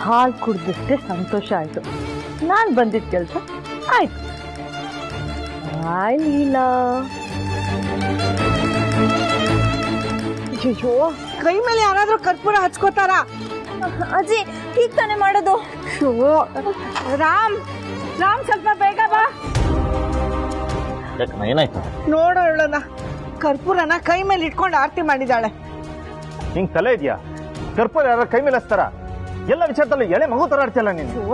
ಹಾಲು ಕುಡ್ದಷ್ಟೇ ಸಂತೋಷ ಆಯ್ತು. ನಾನು ಬಂದಿದ್ದ ಕೆಲಸ ಆಯ್ತು. ಲೀಲಾ. ಅಯ್ಯೋ, ಕೈ ಮೇಲೆ ಯಾರಾದ್ರೂ ಕರ್ಪೂರ ಹಚ್ಕೋತಾರ? ಅಜ್ಜಿ ಈಗ ತಾನೇ ಮಾಡೋದು. ರಾಮ್ ರಾಮ್, ಸ್ವಲ್ಪ ಬೇಗ ಬಾ. ಏನಾಯ್ತು? ನೋಡೋಣ, ಕರ್ಪೂರನ ಕೈ ಮೇಲೆ ಇಟ್ಕೊಂಡು ಆರತಿ ಮಾಡಿದಾಳೆ. ಹಿಂಗ್ ತಲೆ ಇದೆಯಾ? ಕರ್ಪೂರ ಯಾರ ಕೈ ಮೇಲೆ ಹಚ್ತಾರ? ಎಲ್ಲ ವಿಚಾರದಲ್ಲಿ ಎಳೆ ಮಗು ತರ ಆಡ್ತಿಯಲ್ಲ ನೀನು.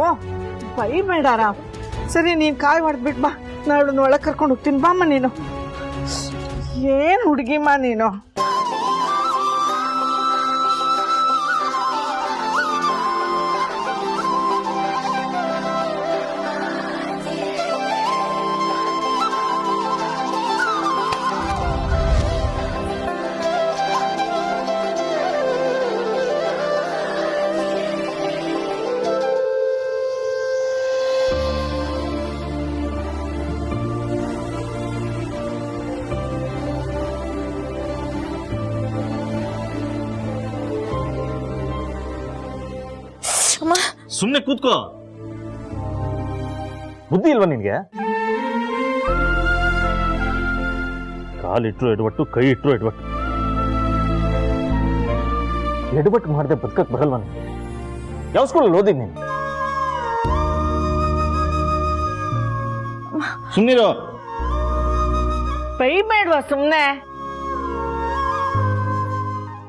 ಬೈಬೇಡ ರಾಮ್. ಸರಿ, ನೀನ್ ಕಾಯಿ ಹೊಡೆದ್ಬಿಟ್ ಬಾ, ನಾನು ಒಳಗೆ ಕರ್ಕೊಂಡು ಹೋಗ್ತೀನಿ. ಬಾಮ್ಮ ನೀನು. ಏನ್ ಹುಡುಗಿಮ್ಮ ನೀನು. ಸುಮ್ನೆ ಕೂತ್ಕೋ. ಬುದ್ಧಿ ಇಲ್ವಾ ನಿನ್ಗೆ? ಕಾಲಿಟ್ರು ಎಡವಟ್ಟು, ಕೈ ಇಟ್ರು ಎಡವಟ್ಟು. ಎಡವಟ್ಟು ಮಾಡದೆ ಬದುಕಕ್ ಬರಲ್ವ ನಿನ್ಗೆ? ಯಾವ ಸ್ಕೂಲಲ್ಲಿ ಓದಿದ್ ನೀನು? ಸುಮ್ನಿರೋ. ಬೈಬೇಡ್ವಾ ಸುಮ್ನೆ.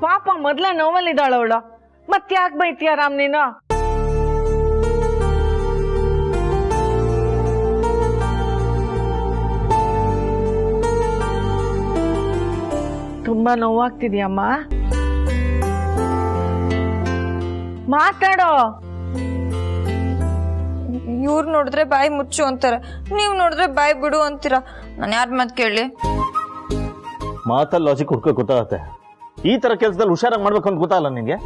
ಪಾಪ ಮೊದ್ಲೇ ನೋವಲ್ಲಿದ್ದಾಳ ಅವಳು, ಮತ್ತ್ಯಾಕೆ ಬೈತೀಯ ರಾಮ್ ನೀನು? ತುಂಬಾ ನೋವಾಗ್ತಿದ್ಯಮ್ಮ? ಮಾತಾಡೋ. ಇವ್ರು ನೋಡಿದ್ರೆ ಬಾಯಿ ಮುಚ್ಚು ಅಂತಾರೆ, ನೀವ್ ನೋಡಿದ್ರೆ ಬಾಯಿ ಬಿಡು ಅಂತೀರಾ. ನಾನು ಯಾರ ಮಾತು ಕೇಳಿ? ಮಾತಲ್ಲಿ ಲಾಜಿಕ್ ಹುಡ್ಕೋ ಗೊತ್ತಾಗತ್ತೆ. ಈ ತರ ಕೆಲಸದಲ್ಲಿ ಹುಷಾರಾಗಿ ಮಾಡ್ಬೇಕು ಅಂತ ಗೊತ್ತಾಗಲ್ಲ ನಿನ್ಗೆ?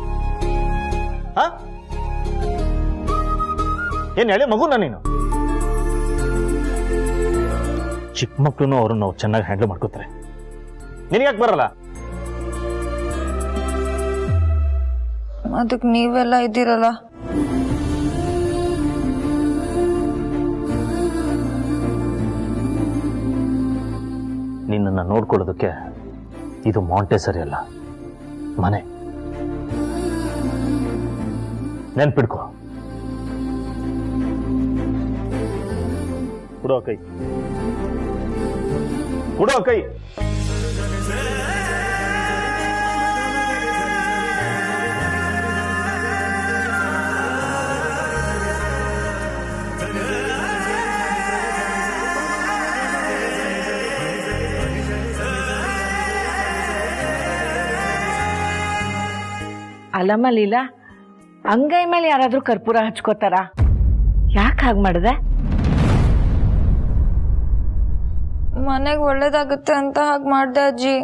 ಏನ್ ಹೇಳಿ ಮಗುನ ನೀನು? ಚಿಕ್ಕ ಮಕ್ಳು ಅವ್ರನ್ನ ನಾವು ಚೆನ್ನಾಗಿ ಹ್ಯಾಂಡಲ್ ಮಾಡ್ಕೋತಾರೆ. ನಿನಗ್ಯಾಕೆ ಬರಲ್ಲ? ಅದಕ್ಕೆ ನೀವೆಲ್ಲ ಇದ್ದೀರಲ್ಲ. ನಿನ್ನನ್ನು ನೋಡ್ಕೊಳ್ಳೋದಕ್ಕೆ ಇದು ಮಾಂಟೆಸರಿ ಅಲ್ಲ, ಮನೆ. ನೆನ್ಪಿಡ್ಕೋ. ಕೊಡೋ ಕೈ, ಕೊಡೋ ಕೈ. ಅಲ್ಲಮ್ಮ ಲೀಲಾ, ಅಂಗೈ ಮೇಲೆ ಯಾರಾದ್ರೂ ಕರ್ಪೂರ ಹಚ್ಕೋತಾರ? ಯಾಕೆ ಹಾಗೆ ಮಾಡಿದೆ? ಮನೆಗೆ ಒಳ್ಳೇದಾಗುತ್ತೆ ಅಂತ ಹಾಗೆ ಮಾಡ್ದೆ ಅಜ್ಜಿ.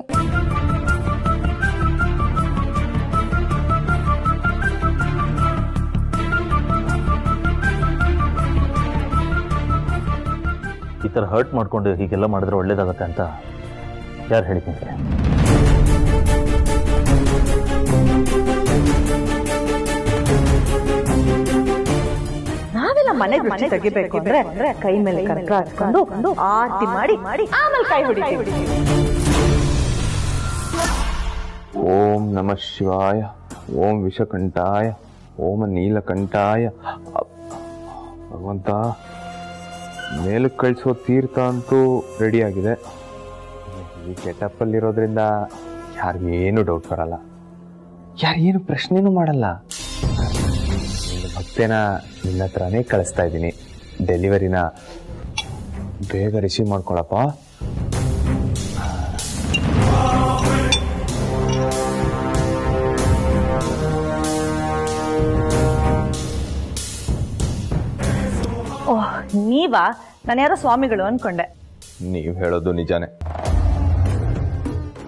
ಈ ತರ ಹರ್ಟ್ ಮಾಡ್ಕೊಂಡು ಹೀಗೆಲ್ಲ ಮಾಡಿದ್ರೆ ಒಳ್ಳೇದಾಗತ್ತೆ ಅಂತ ಯಾರು ಹೇಳಿದ್ದೀನಿ? ನಾವೆಲ್ಲ ಮನೆ ತೆಗಿಬೇಕು ಅಂದ್ರೆ ಕೈ ಮೇಲೆ ಕರ್ಪೂರ ಹಚ್ಕೊಂಡು ಆರತಿ ಮಾಡಿ ಆಮೇಲೆ ಕೈ ಹೊಡಿತೀವಿ. ಓಂ ನಮಃ ಶಿವಾಯ, ಓಂ ವಿಷಕಂಠಾಯ, ಓಂ ನೀಲಕಂಠಾಯ. ಭಗವಂತ, ಮೇಲಕ್ಕೆ ಕಳಿಸೋ ತೀರ್ಥ ಅಂತೂ ರೆಡಿಯಾಗಿದೆ. ಈ ಗೆಟಪ್ಪಲ್ಲಿರೋದ್ರಿಂದ ಯಾರಿಗೇನು ಡೌಟ್ ಬರಲ್ಲ, ಯಾರಿಗೇನು ಪ್ರಶ್ನೆನೂ ಮಾಡಲ್ಲ. ನಿನ್ನ ಭಕ್ತೇನ ನಿನ್ನ ಹತ್ರನೇ ಕಳಿಸ್ತಾ ಇದ್ದೀನಿ. ಡೆಲಿವರಿನ ಬೇಗ ರಿಸೀವ್ ಮಾಡ್ಕೊಳಪ್ಪ. ಓಹ್, ನೀವಾ? ನಾನು ಯಾರೋ ಸ್ವಾಮಿಗಳು ಅನ್ಕೊಂಡೆ. ನೀವು ಹೇಳೋದು ನಿಜಾನೇ.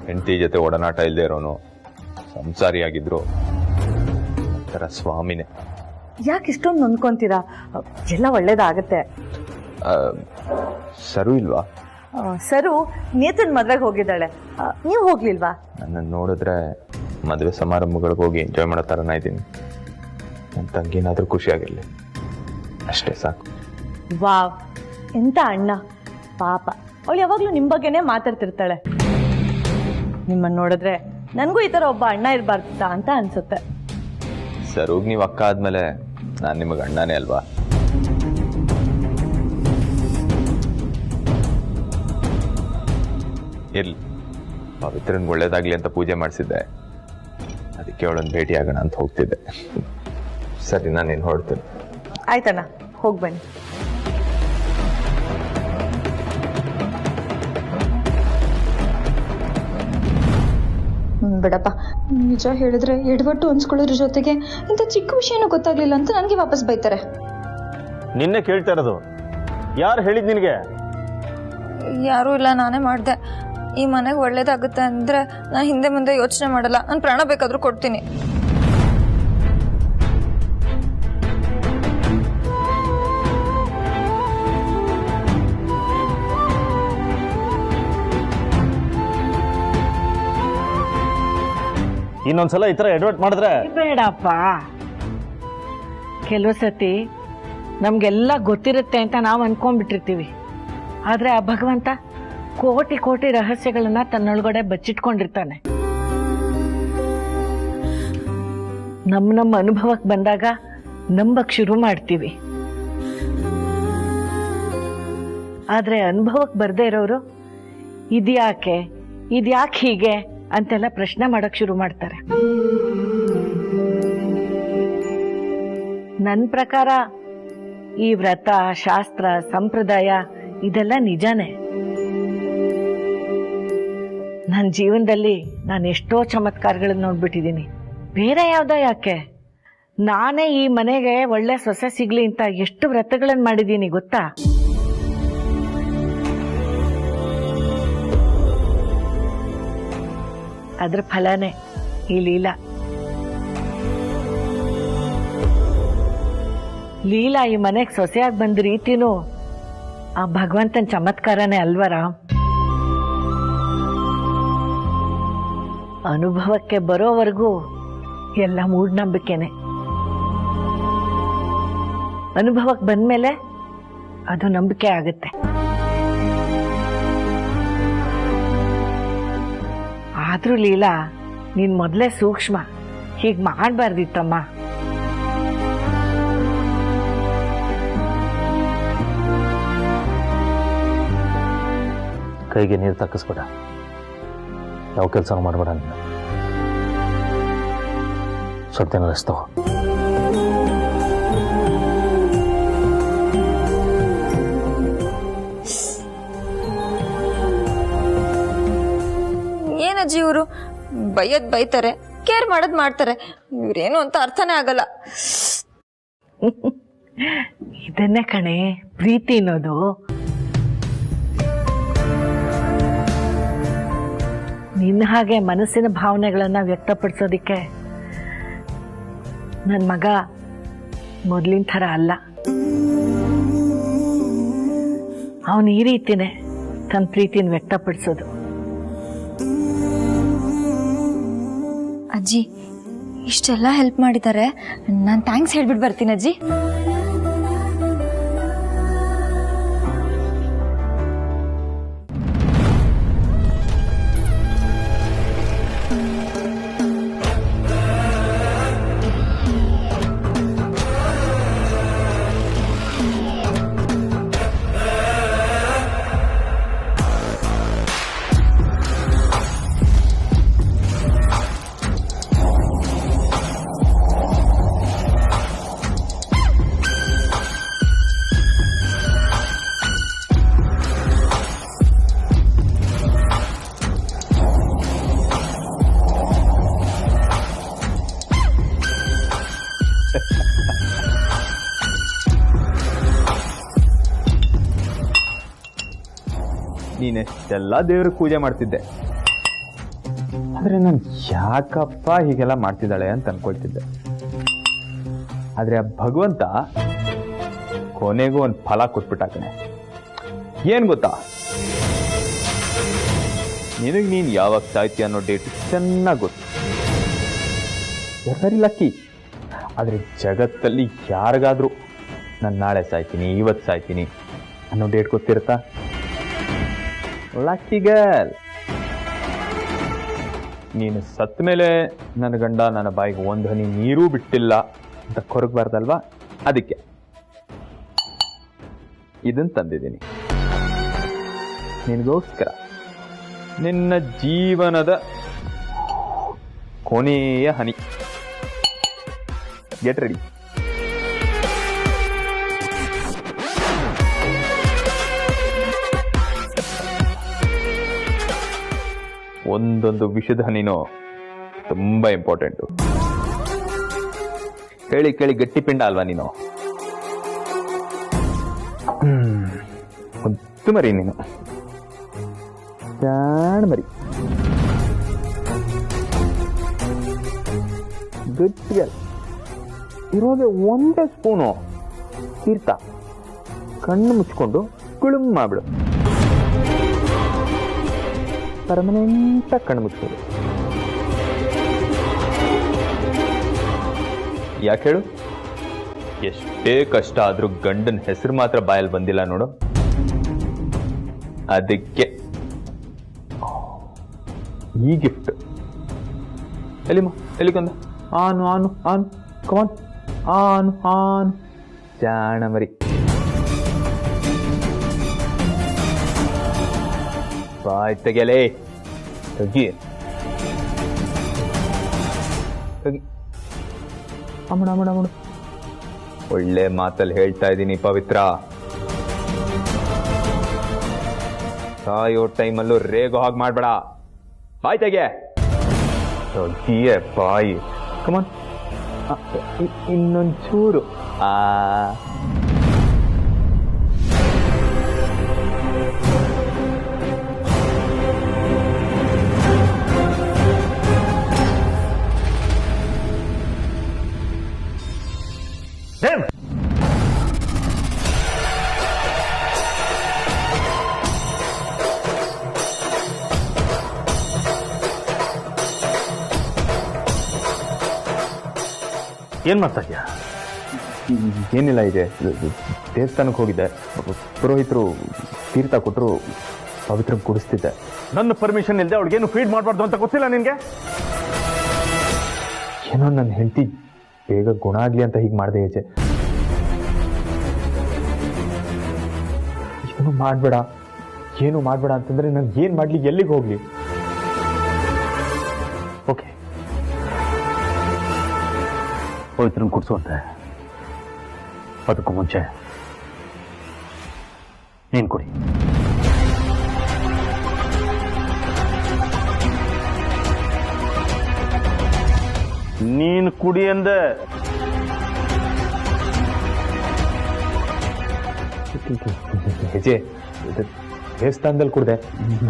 ಹೆಂಡತಿ ಜೊತೆ ಒಡನಾಟ ಇಲ್ಲದೆ ಇರೋನು, ಸಂಸಾರಿಯಾಗಿದ್ರು ಒಂಥರ ಸ್ವಾಮಿನೇ. ಯಾಕೆ ಇಷ್ಟೊಂದು ನೊಂದ್ಕೊಂತೀರಾ? ಎಲ್ಲ ಒಳ್ಳೇದಾಗತ್ತೆ. ಸರು ಇಲ್ವಾ? ಸರು ನೇತನ್ ಮದ್ವೆಗೆ ಹೋಗಿದ್ದಾಳೆ. ನೀವು ಹೋಗ್ಲಿಲ್ವಾ? ನನ್ನನ್ನು ನೋಡಿದ್ರೆ ಮದುವೆ ಸಮಾರಂಭಗಳಿಗೆ ಹೋಗಿ ಎಂಜಾಯ್ ಮಾಡೋ ಥರನ ಇದ್ದೀನಿ. ನನ್ನ ತಂಗಿನಾದ್ರೂ ಖುಷಿಯಾಗಿರ್ಲಿ, ಅಷ್ಟೇ ಸಾಕು. ವಾವ್, ಎಂತ ಅಣ್ಣ ಪಾಪ. ಅವಳು ಯಾವಾಗ್ಲೂ ನಿಮ್ ಬಗ್ಗೆನೇ ಮಾತಾಡ್ತಿರ್ತಾಳೆ. ನಿಮ್ಮನ್ನ ನೋಡಿದ್ರೆ ನನಗೂ ಈ ತರ ಒಬ್ಬ ಅಣ್ಣ ಇರಬಾರ್ದ ಅಂತ ಅನ್ಸುತ್ತೆ. ಸರೋಗ್ ನೀವು ಅಕ್ಕ ಆದ್ಮೇಲೆ ನಾನು ನಿಮಗೆ ಅಣ್ಣನೇ ಅಲ್ವಾ? ಇರ್ಲಿ, ಪವಿತ್ರನ್ ಒಳ್ಳೇದಾಗ್ಲಿ ಅಂತ ಪೂಜೆ ಮಾಡಿಸಿದ್ದೆ, ಅದಕ್ಕೆ ಅವಳನ್ನು ಭೇಟಿ ಆಗೋಣ ಅಂತ ಹೋಗ್ತಿದ್ದೆ. ಸರಿ, ನಾನೇನು ಹೊರಡ್ತೇನೆ. ಆಯ್ತಣ್ಣ, ಹೋಗ್ಬನ್ನಿ. ಬಿಡಪ್ಪ, ನಿಜ ಹೇಳಿದ್ರೆ ಎಡವಟ್ಟು ಅನ್ಸ್ಕೊಳ್ಳೋದ್ರ ಜೊತೆಗೆ ಇಂಥ ಚಿಕ್ಕ ವಿಷಯನೂ ಗೊತ್ತಾಗ್ಲಿಲ್ಲ ಅಂತ ನನಗೆ ವಾಪಸ್ ಬೈತಾರೆ. ನಿನ್ನೆ ಕೇಳ್ತಾ ಇರೋದು, ಯಾರು ಹೇಳಿದ್ ನಿನಗೆ? ಯಾರೂ ಇಲ್ಲ, ನಾನೇ ಮಾಡಿದೆ. ಈ ಮನೆಗೆ ಒಳ್ಳೇದಾಗುತ್ತೆ ಅಂದ್ರೆ ನಾನು ಹಿಂದೆ ಮುಂದೆ ಯೋಚನೆ ಮಾಡಲ್ಲ. ನಾನು ಪ್ರಾಣ ಬೇಕಾದ್ರೂ ಕೊಡ್ತೀನಿ. ಇನ್ನೊಂದ್ಸಲ ಈ ತರ ಎಡ್ವರ್ಟ್ ಮಾಡಿದ್ರೆ ಬೇಡಪ್ಪ. ಕೆಲವು ಸತಿ ನಮ್ಗೆಲ್ಲ ಗೊತ್ತಿರುತ್ತೆ ಅಂತ ನಾವು ಅನ್ಕೊಂಡ್ಬಿಟ್ಟಿರ್ತೀವಿ. ಆದ್ರೆ ಆ ಭಗವಂತ ಕೋಟಿ ಕೋಟಿ ರಹಸ್ಯಗಳನ್ನ ತನ್ನೊಳಗಡೆ ಬಚ್ಚಿಟ್ಕೊಂಡಿರ್ತಾನೆ. ನಮ್ಮ ಅನುಭವಕ್ಕೆ ಬಂದಾಗ ನಂಬಕ್ ಶುರು ಮಾಡ್ತೀವಿ. ಆದ್ರೆ ಅನುಭವಕ್ಕೆ ಬರ್ದೇ ಇರೋರು ಇದ್ಯಾಕೆ ಹೀಗೆ ಅಂತೆಲ್ಲ ಪ್ರಶ್ನೆ ಮಾಡಕ್ ಶುರು ಮಾಡ್ತಾರೆ. ನನ್ನ ಪ್ರಕಾರ ಈ ವ್ರತ, ಶಾಸ್ತ್ರ, ಸಂಪ್ರದಾಯ ಇದೆಲ್ಲ ನಿಜಾನೇ. ನನ್ನ ಜೀವನದಲ್ಲಿ ನಾನು ಎಷ್ಟೋ ಚಮತ್ಕಾರಗಳನ್ನ ನೋಡ್ಬಿಟ್ಟಿದ್ದೀನಿ. ಬೇರೆ ಯಾವ್ದೋ ಯಾಕೆ, ನಾನೇ ಈ ಮನೆಗೆ ಒಳ್ಳೆ ಸೊಸೆ ಸಿಗ್ಲಿ ಅಂತ ಎಷ್ಟು ವ್ರತಗಳನ್ನ ಮಾಡಿದ್ದೀನಿ ಗೊತ್ತಾ? ಅದ್ರ ಫಲನೇ ಈ ಲೀಲಾ. ಲೀಲಾ ಈ ಮನೆಗೆ ಸೊಸೆಯಾಗಿ ಬಂದ ರೀತಿನೂ ಆ ಭಗವಂತನ ಚಮತ್ಕಾರನೇ ಅಲ್ವರ? ಅನುಭವಕ್ಕೆ ಬರೋವರೆಗೂ ಎಲ್ಲ ಮೂಢನಂಬಿಕೆನೆ. ಅನುಭವಕ್ಕೆ ಬಂದ್ಮೇಲೆ ಅದು ನಂಬಿಕೆ ಆಗುತ್ತೆ. ಆದ್ರೂ ಲೀಲಾ, ನೀನ್ ಮೊದಲೇ ಸೂಕ್ಷ್ಮ, ಹೀಗ್ ಮಾಡಬಾರ್ದಿತ್ತಮ್ಮ. ಕೈಗೆ ನೀರು ತಕ್ಕಿಸ್ಬೇಡ, ಯಾವ ಕೆಲಸ ಮಾಡಬೇಡ. ನೀನು ಸ್ವಲ್ಪ ದಿನ ರೆಸ್ಟ್ ತಗೋ. ಏನಜ್ಜಿ ಇವರು ಬೈಯದ್ ಬೈತಾರೆ, ಕೇರ್ ಮಾಡೋದ್ ಮಾಡ್ತಾರೆ. ಇವ್ರೇನು ಅಂತ ಅರ್ಥನೇ ಆಗಲ್ಲ. ಇದನ್ನೇ ಕಣೆ ಪ್ರೀತಿ ಅನ್ನೋದು. ನಿನ್ನ ಹಾಗೆ ಮನಸ್ಸಿನ ಭಾವನೆಗಳನ್ನ ವ್ಯಕ್ತಪಡಿಸೋದಿಕ್ಕೆ ನನ್ನ ಮಗ ಮೊದಲಿನ ಥರ ಅಲ್ಲ. ಅವನು ಈ ರೀತಿನೇ ತನ್ನ ಪ್ರೀತಿನ ವ್ಯಕ್ತಪಡಿಸೋದು. ಅಜ್ಜಿ ಇಷ್ಟೆಲ್ಲ ಹೆಲ್ಪ್ ಮಾಡಿದ್ದಾರೆ, ನಾನು ಥ್ಯಾಂಕ್ಸ್ ಹೇಳ್ಬಿಟ್ಟು ಬರ್ತೀನಿ ಅಜ್ಜಿ. ನೀನೆಷ್ಟೆಲ್ಲ ದೇವ್ರಿಗೆ ಪೂಜೆ ಮಾಡ್ತಿದ್ದೆ, ಆದ್ರೆ ನಾನು ಯಾಕಪ್ಪ ಹೀಗೆಲ್ಲ ಮಾಡ್ತಿದ್ದಾಳೆ ಅಂತ ಅನ್ಕೊಳ್ತಿದ್ದೆ. ಆದ್ರೆ ಆ ಭಗವಂತ ಕೊನೆಗೂ ಒಂದು ಫಲ ಕೊಟ್ಬಿಟ್ಟಾಕಣೆ. ಏನ್ ಗೊತ್ತಾ, ನಿನಗೆ ನೀನು ಯಾವಾಗ ಸಾಯ್ತಿ ಅನ್ನೋ ಡೇಟ್ ಚೆನ್ನಾಗಿ ಗೊತ್ತು. Very lucky. ಆದರೆ ಜಗತ್ತಲ್ಲಿ ಯಾರಿಗಾದ್ರೂ ನಾನು ನಾಳೆ ಸಾಯ್ತೀನಿ, ಇವತ್ತು ಸಾಯ್ತೀನಿ ಅನ್ನೋ ಡೇಟ್ ಗೊತ್ತಿರುತ್ತಾ? Lucky girl. ನೀನು ಸತ್ತ ಮೇಲೆ ನನ್ನ ಗಂಡ ನನ್ನ ಬಾಯಿಗೆ ಒಂದು ಹನಿ ನೀರೂ ಬಿಟ್ಟಿಲ್ಲ ಅಂತ ಕೊರಗಬಾರ್ದಲ್ವಾ? ಅದಕ್ಕೆ ಇದನ್ನು ತಂದಿದ್ದೀನಿ ನಿನಗೋಸ್ಕರ. ನಿನ್ನ ಜೀವನದ ಕೊನೆಯ ಹನಿ. Get ready. ಒಂದೊಂದು ವಿಷದ ಹನಿನೂ ತುಂಬಾ ಇಂಪಾರ್ಟೆಂಟು. ಹೇಳಿ ಕೇಳಿ ಗಟ್ಟಿ ಪಿಂಡ ಅಲ್ವಾ ನೀನು? ಮುದ್ದು ಮರಿ ನೀನು, ಜಾಣ ಮರಿ. ಗಟ್ಟಿಗೆ ಇರೋದೇ ಒಂದೇ ಸ್ಪೂನು ತೀರ್ಥ. ಕಣ್ಣು ಮುಚ್ಕೊಂಡು ಕುಳುಮ್ ಮಾಡ್ಬಿಡು. ಪರ್ಮನೆಂಟ್ ಕಣ್ಣು ಮುಚ್ಕೊಂಡು. ಯಾಕೆ ಹೇಳು? ಎಷ್ಟೇ ಕಷ್ಟ ಆದ್ರೂ ಗಂಡನ ಹೆಸರು ಮಾತ್ರ ಬಾಯಲ್ಲಿ ಬಂದಿಲ್ಲ ನೋಡು. ಅದಕ್ಕೆ ಈ ಗಿಫ್ಟ್. ಎಲ್ಲಿಮ್ಮ ಎಲ್ಲಿಗೊಂದ? ಆನು ಆನು ಆನು ಕಮಾನ್, ಆನು ಆನು. ಜಾಣ ಮರಿ. ಬಾಯ್ ತೆಗೆಯಲೇ. ತೆಗಿ ತೆಗಿ. ಅಮ್ಮಣ ಅಮ್ಮಣ ಅಮ್ಮಣ. ಒಳ್ಳೆ ಮಾತಲ್ಲಿ ಹೇಳ್ತಾ ಇದ್ದೀನಿ ಪವಿತ್ರ. ಸಾಯೋ ಟೈಮಲ್ಲೂ ರೇಗೋ ಹಾಗೆ ಮಾಡ್ಬೇಡ. ಬಾಯ್ ತೆಗೆ. ತೆಗಿಯೇ ಬಾಯಿ. ಕಮಾನ್. ಇನ್ನೊಂಚೂರು. ಏನ್ ಮಾಡ್ತಾ ಇದ್ಯಾ? ಏನಿಲ್ಲ, ಇದೆ ದೇವಸ್ಥಾನಕ್ಕೆ ಹೋಗಿದ್ದೆ. ಪುರೋಹಿತರು ತೀರ್ಥ ಕೊಟ್ಟರು, ಪವಿತ್ರ ಕುಡಿಸ್ತಿದ್ದೆ. ನನ್ನ ಪರ್ಮಿಷನ್ ಇಲ್ಲದೆ ಅವಳಿಗೇನು ಫೀಡ್ ಮಾಡಬಾರ್ದು ಅಂತ ಗೊತ್ತಿಲ್ಲ ನಿನ್ಗೆ? ಏನೋ ನನ್ನ ಹೆಂಡತಿ ಬೇಗ ಗುಣ ಆಗ್ಲಿ ಅಂತ ಹೀಗೆ ಮಾಡಿದೆ ಹೆಜ್ಜೆ. ಏನು ಮಾಡಬೇಡ, ಏನು ಮಾಡಬೇಡ ಅಂತಂದ್ರೆ ನಾನು ಏನು ಮಾಡ್ಲಿ, ಎಲ್ಲಿಗೆ ಹೋಗ್ಲಿ? ಓಕೆ, ಪವಿತ್ರನ್ ಕುಡಿಸುವಂತೆ. ಅದಕ್ಕೂ ಮುಂಚೆ ನೀನ್ ಕುಡಿ. ನೀನ್ ಕುಡಿ ಅಂದೆ. ಹೆಜ್ಜೆ ದೇವಸ್ಥಾನದಲ್ಲಿ ಕುಡ್ದೆ,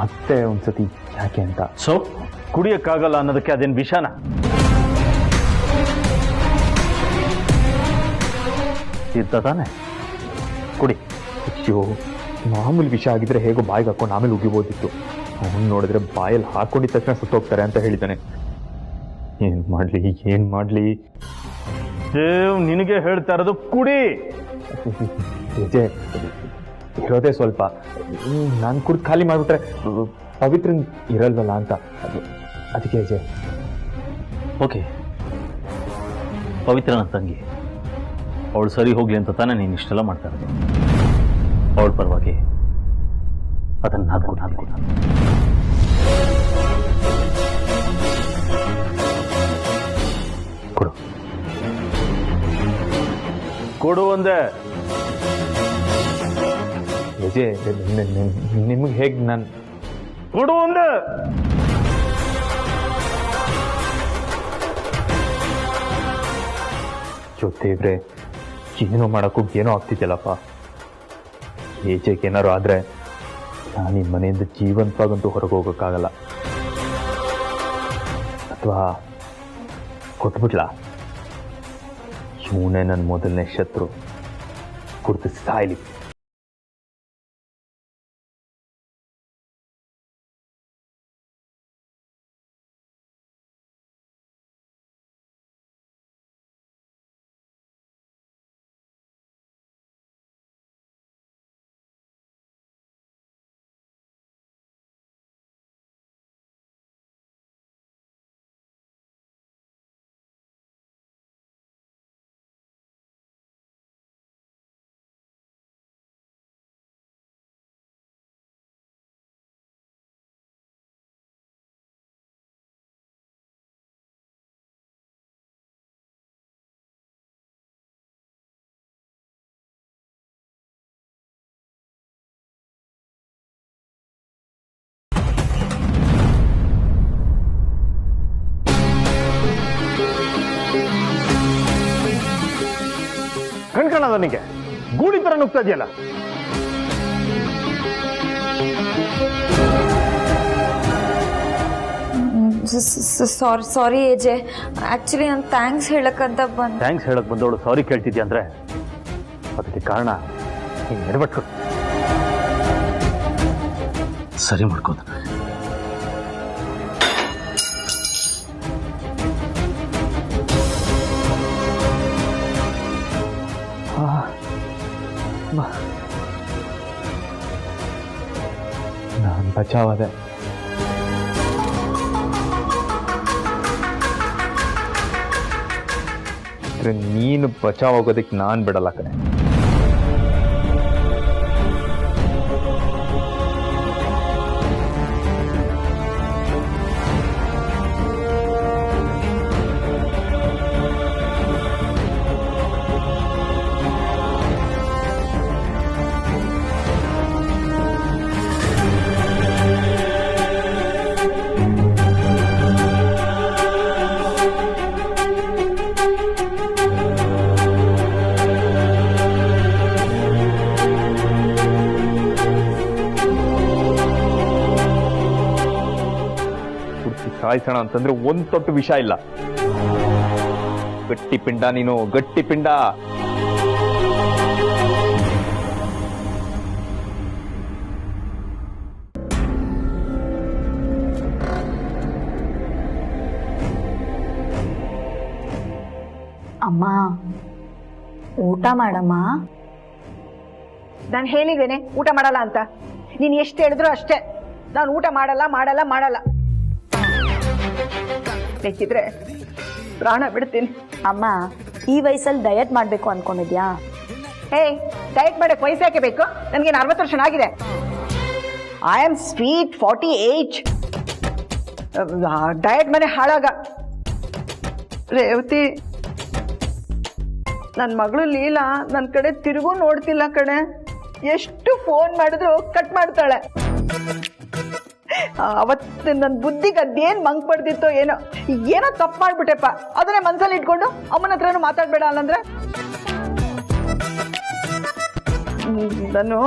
ಮತ್ತೆ ಒಂದ್ಸತಿ ಯಾಕೆ ಅಂತ. ಸೊ ಕುಡಿಯಕ್ಕಾಗಲ್ಲ ಅನ್ನೋದಕ್ಕೆ ಅದೇನು ವಿಷಾನ? ಇರ್ತ ತಾನೆ, ಕುಡಿ. ಅಯ್ಯೋ, ಮಾಮೂಲಿ ವಿಷಯ ಆಗಿದ್ರೆ ಹೇಗೋ ಬಾಯಿಗೆ ಹಾಕೊಂಡು ಆಮೇಲೆ ಉಗಿಬೋದಿತ್ತು. ಅವನು ನೋಡಿದ್ರೆ ಬಾಯಲ್ಲಿ ಹಾಕೊಂಡಿದ ತಕ್ಷಣ ಸುತ್ತೋಗ್ತಾರೆ ಅಂತ ಹೇಳಿದ್ದಾನೆ. ಏನ್ ಮಾಡ್ಲಿ, ಏನ್ ಮಾಡ್ಲಿ? ದೇವ್ ನಿನಗೆ ಹೇಳ್ತಾ ಇರೋದು ಕುಡಿ. ಹೆಜ್ಜೆ ಇರೋದೇ ಸ್ವಲ್ಪ. ನಾನು ಕುಡ್ದು ಖಾಲಿ ಮಾಡ್ಬಿಟ್ರೆ ಪವಿತ್ರ ಇರಲ್ವಲ್ಲ ಅಂತ, ಅದಕ್ಕೆ ಹೆಜ್ಜೆ. ಓಕೆ, ಪವಿತ್ರ ನನ್ನ ತಂಗಿ, ಅವಳು ಸರಿ ಹೋಗ್ಲಿ ಅಂತ ತಾನೇ ನೀನು ಇಷ್ಟೆಲ್ಲ ಮಾಡ್ತಾ ಇರೋದು. ಅವಳ ಪರವಾಗಿ ಅದನ್ನ ನಾನು ಕೊಡು. ಕೊಡು ಒಂದೇ. ಹೆಜ್ಜೆ ನಿಮಗೆ ಹೇಗೆ ನಾನು ಕೊಡು ಒಂದೇ. ಜೊತೆವ್ರೆ ಏನೋ ಮಾಡೋಕ್ಕೂ ಏನೋ ಆಗ್ತಿದ್ಯಲ್ಲಪ್ಪ. ಏಜೆಗೆ ಏನಾರು ಆದರೆ ನಾನು ಈ ಮನೆಯಿಂದ ಜೀವಂತವಾಗಂತೂ ಹೊರಗೆ ಹೋಗೋಕ್ಕಾಗಲ್ಲ. ಅಥವಾ ಕೊಟ್ಬಿಡ್ಲಾ? ಇವನೇ ನನ್ನ ಮೊದಲನೇ ಶತ್ರು, ಕುಡ್ದು ಸಾಯ್ಲಿ. ಕಣ್ಕಣ ನನಗೆ ಗೂಡಿ ತರ ನುಗ್ತಾ ಇದೆಯಲ್ಲ. ಸಾರಿ ಏಜೆ, ಆಕ್ಚುಲಿ ನಾನು ಥ್ಯಾಂಕ್ಸ್ ಹೇಳಕ್ಕಂತ ಬಂದೆ. ಥ್ಯಾಂಕ್ಸ್ ಹೇಳಕ್ ಬಂದವಳು ಸಾರಿ ಕೇಳ್ತಿದ್ಯಾ ಅಂದ್ರೆ ಅದಕ್ಕೆ ಕಾರಣ ನೀನು ಎಡವಟ್ಟು ಸರಿ ಮಾಡ್ಕೋದ. ನಾನು ಬಚಾವಾದೆ. ನೀನು ಬಚಾವಾಗೋದಕ್ಕೆ ನಾನು ಬಿಡಲ್ಲ ಕಣೆ. ಸಾಯಿಸೋಣ ಅಂತಂದ್ರೆ ಒಂದ್ ತೊಟ್ಟು ವಿಷ ಇಲ್ಲ. ಗಟ್ಟಿ ಪಿಂಡ ನೀನು, ಗಟ್ಟಿ ಪಿಂಡ. ಅಮ್ಮ ಊಟ ಮಾಡಮ್ಮ. ನಾನು ಹೇಳಿದ್ದೇನೆ ಊಟ ಮಾಡಲ್ಲ ಅಂತ. ನೀನು ಎಷ್ಟು ಹೇಳಿದ್ರು ಅಷ್ಟೇ. ನಾನು ಊಟ ಮಾಡಲ್ಲ ಮಾಡಲ್ಲ ಮಾಡಲ್ಲ. ಬೇಕಿದ್ರೆ ಪ್ರಾಣ ಬಿಡ್ತೀನಿ. ಅಮ್ಮ ಈ ವಯಸ್ಸಲ್ಲಿ ಡಯಟ್ ಮಾಡಬೇಕು ಅನ್ಕೊಂಡಿದ್ಯಾ? ಡಯಟ್ ಮಾಡಕ್ಕೆ ವಯಸ್ಸು ಯಾಕೆ ಬೇಕು? ನನಗೇನು 60 ವರ್ಷ ಆಗಿದೆ. I am sweet 48. ಡಯಟ್ ಮನೆ ಹಾಳಾಗ. ರೇವತಿ, ನನ್ನ ಮಗಳು ಲೀಲಾ ನನ್ನ ಕಡೆ ತಿರುಗೂ ನೋಡ್ತಿಲ್ಲ ಕಣೆ. ಎಷ್ಟು ಫೋನ್ ಮಾಡಿದ್ರು ಕಟ್ ಮಾಡ್ತಾಳೆ. ಅವತ್ತು ನನ್ನ ಬುದ್ಧಿಗೆ ಅದೇನ್ ಮಂಕ್ ಪಡ್ದಿತ್ತೋ ಏನೋ ತಪ್ಪು ಮಾಡ್ಬಿಟ್ಟೆಪ್ಪ. ಅದನ್ನೇ ಮನ್ಸಲ್ಲಿ ಇಟ್ಕೊಂಡು ಅಮ್ಮನ ಹತ್ರನೂ ಮಾತಾಡ್ಬೇಡ ಅಲ್ಲಂದ್ರೆ. ನಾನು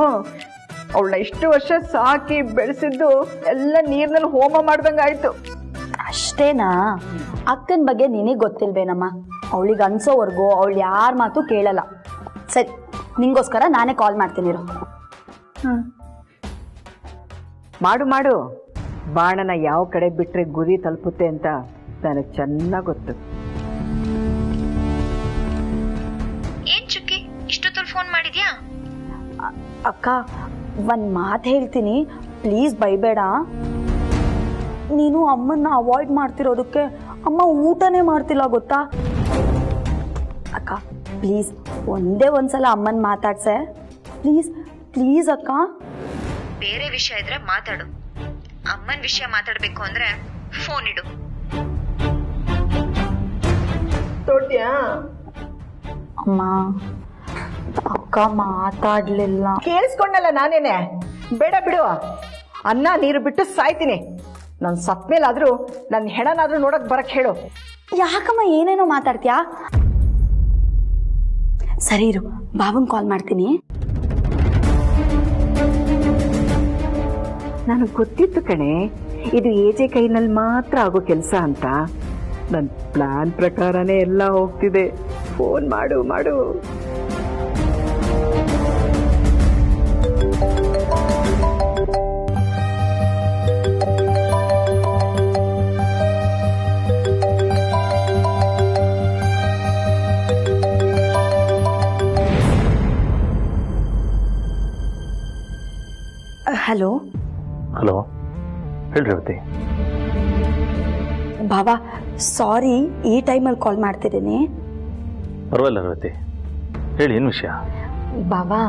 ಅವಳನ್ನ ಇಷ್ಟು ವರ್ಷ ಸಾಕಿ ಬೆಳೆಸಿದ್ದು ಎಲ್ಲ ನೀರ್ನಲ್ಲಿ ಹೋಮ ಮಾಡ್ದಂಗ ಆಯ್ತು. ಅಷ್ಟೇನಾ? ಅಕ್ಕನ ಬಗ್ಗೆ ನಿನಗೆ ಗೊತ್ತಿಲ್ವೇನಮ್ಮ. ಅವಳಿಗೆ ಅನ್ಸೋವರೆಗೂ ಅವಳು ಯಾರ ಮಾತು ಕೇಳಲ್ಲ. ಸರಿ, ನಿಂಗೋಸ್ಕರ ನಾನೇ ಕಾಲ್ ಮಾಡ್ತೀನಿರು. ಮಾಡು. ಬಾಣನ ಯಾವ ಕಡೆ ಬಿಟ್ರೆ ಗುರಿ ತಲುಪುತ್ತೆ ಅಂತ ನನಗೆ ಚೆನ್ನಾಗಿ ಗೊತ್ತು. ಏನ್ ಚುಕ್ಕಿ, ಇಷ್ಟೊತ್ತಲ್ಲಿ ಫೋನ್ ಮಾಡಿದ್ಯಾ? ಅಕ್ಕ, ಒಂದು ಮಾತು ಹೇಳ್ತೀನಿ, ಪ್ಲೀಸ್ ಬೈಬೇಡ. ನೀನು ಅಮ್ಮನ್ನ ಅವಾಯ್ಡ್ ಮಾಡ್ತಿರೋದಕ್ಕೆ ಅಮ್ಮ ಊಟನೇ ಮಾಡ್ತಿಲ್ಲ ಗೊತ್ತಾ? ಅಕ್ಕ ಪ್ಲೀಸ್ ಒಂದೇ ಒಂದ್ಸಲ ಅಮ್ಮನ ಮಾತಾಡ್ಸೆ. ಪ್ಲೀಸ್ ಅಕ್ಕ. ಬೇರೆ ವಿಷಯ ಇದ್ರೆ ಮಾತಾಡು. ಅಮ್ಮನ ವಿಷಯ ಮಾತಾಡ್ಬೇಕು ಅಂದ್ರೆ ಫೋನ್ ಇಡು. ಅಮ್ಮ, ಅಕ್ಕ ಮಾತಾಡ್ಲಿಲ್ಲ. ಕೇಳಿಸ್ಕೊಂಡಲ್ಲ ನಾನೇನೆ. ಬೇಡ ಬಿಡು. ಅನ್ನ ನೀರು ಬಿಟ್ಟು ಸಾಯ್ತೀನಿ. ನಾನು ಸತ್ ಮೇಲಾದ್ರೂ ನನ್ನ ಹೆಣನಾದ್ರೂ ನೋಡಕ್ ಬರಕ್ ಹೇಳು. ಯಾಕಮ್ಮ ಏನೇನೋ ಮಾತಾಡ್ತೀಯಾ? ಸರಿ ಇರು, ಬಾಬನ್ ಕಾಲ್ ಮಾಡ್ತೀನಿ. ನನಗೆ ಗೊತ್ತಿತ್ತು ಕಣೆ, ಇದು ಏಜೆ ಕೈನಲ್ಲಿ ಮಾತ್ರ ಆಗೋ ಕೆಲಸ ಅಂತ. ನನ್ನ ಪ್ಲಾನ್ ಪ್ರಕಾರನೇ ಎಲ್ಲ ಹೋಗ್ತಿದೆ. ಫೋನ್ ಮಾಡು. ಹಲೋ ಹೇಳ್ರಿ ರೇವತಿ. ಬಾಬಾ ಸಾರಿ, ಈ ಟೈಮಲ್ಲಿ ಕಾಲ್ ಮಾಡ್ತಿದ್ದೀನಿ. ಪರವಾಗಿಲ್ಲ ರೇವತಿ, ಹೇಳಿ ಏನು ವಿಷಯ? ಬಾಬಾ